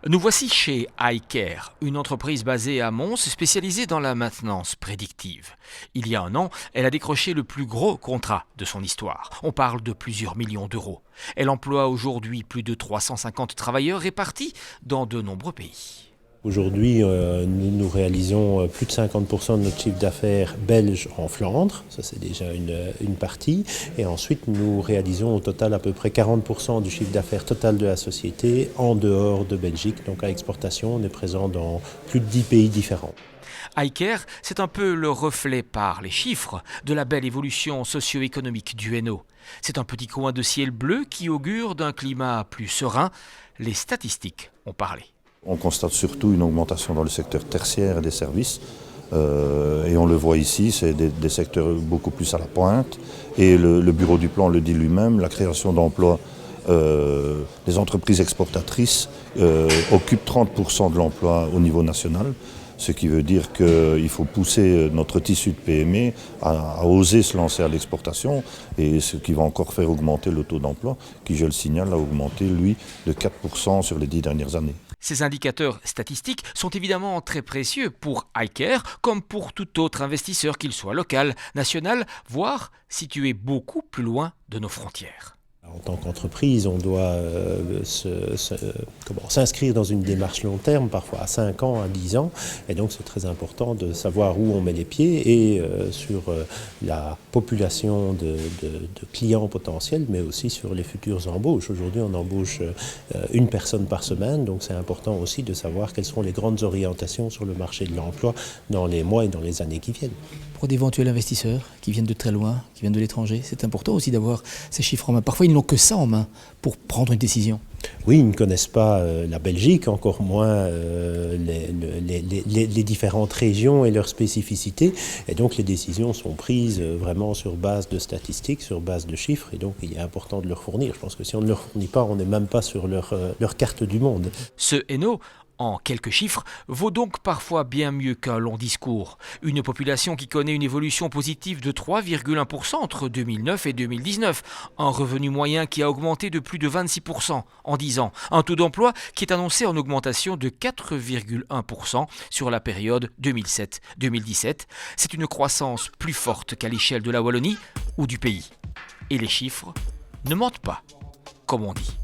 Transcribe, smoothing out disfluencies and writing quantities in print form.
Nous voici chez iCare, une entreprise basée à Mons spécialisée dans la maintenance prédictive. Il y a un an, elle a décroché le plus gros contrat de son histoire. On parle de plusieurs millions d'euros. Elle emploie aujourd'hui plus de 350 travailleurs répartis dans de nombreux pays. Aujourd'hui, nous réalisons plus de 50% de notre chiffre d'affaires belge en Flandre, ça c'est déjà une partie, et ensuite nous réalisons au total à peu près 40% du chiffre d'affaires total de la société en dehors de Belgique, donc à exportation, on est présent dans plus de 10 pays différents. iCare, c'est un peu le reflet par les chiffres de la belle évolution socio-économique du Hainaut. C'est un petit coin de ciel bleu qui augure d'un climat plus serein. Les statistiques ont parlé. On constate surtout une augmentation dans le secteur tertiaire et des services. Et on le voit ici, c'est des secteurs beaucoup plus à la pointe. Et le bureau du plan le dit lui-même, la création d'emplois, les entreprises exportatrices occupent 30% de l'emploi au niveau national. Ce qui veut dire qu'il faut pousser notre tissu de PME à oser se lancer à l'exportation, et ce qui va encore faire augmenter le taux d'emploi, qui, je le signale, a augmenté, lui, de 4% sur les 10 dernières années. Ces indicateurs statistiques sont évidemment très précieux pour iCare, comme pour tout autre investisseur, qu'il soit local, national, voire situé beaucoup plus loin de nos frontières. En tant qu'entreprise, on doit s'inscrire dans une démarche long terme, parfois à 5 ans, à 10 ans. Et donc c'est très important de savoir où on met les pieds et sur la population de clients potentiels, mais aussi sur les futures embauches. Aujourd'hui, on embauche une personne par semaine, donc c'est important aussi de savoir quelles seront les grandes orientations sur le marché de l'emploi dans les mois et dans les années qui viennent. Pour d'éventuels investisseurs qui viennent de très loin, qui viennent de l'étranger, c'est important aussi d'avoir ces chiffres en main. Parfois, ils n'ont que ça en main pour prendre une décision. Oui, ils ne connaissent pas la Belgique, encore moins les différentes régions et leurs spécificités. Et donc les décisions sont prises vraiment sur base de statistiques, sur base de chiffres. Et donc il est important de leur fournir. Je pense que si on ne leur fournit pas, on n'est même pas sur leur carte du monde. Ce Hainaut, en quelques chiffres, vaut donc parfois bien mieux qu'un long discours. Une population qui connaît une évolution positive de 3,1% entre 2009 et 2019. Un revenu moyen qui a augmenté de plus de 26% en 10 ans. Un taux d'emploi qui est annoncé en augmentation de 4,1% sur la période 2007-2017. C'est une croissance plus forte qu'à l'échelle de la Wallonie ou du pays. Et les chiffres ne mentent pas, comme on dit.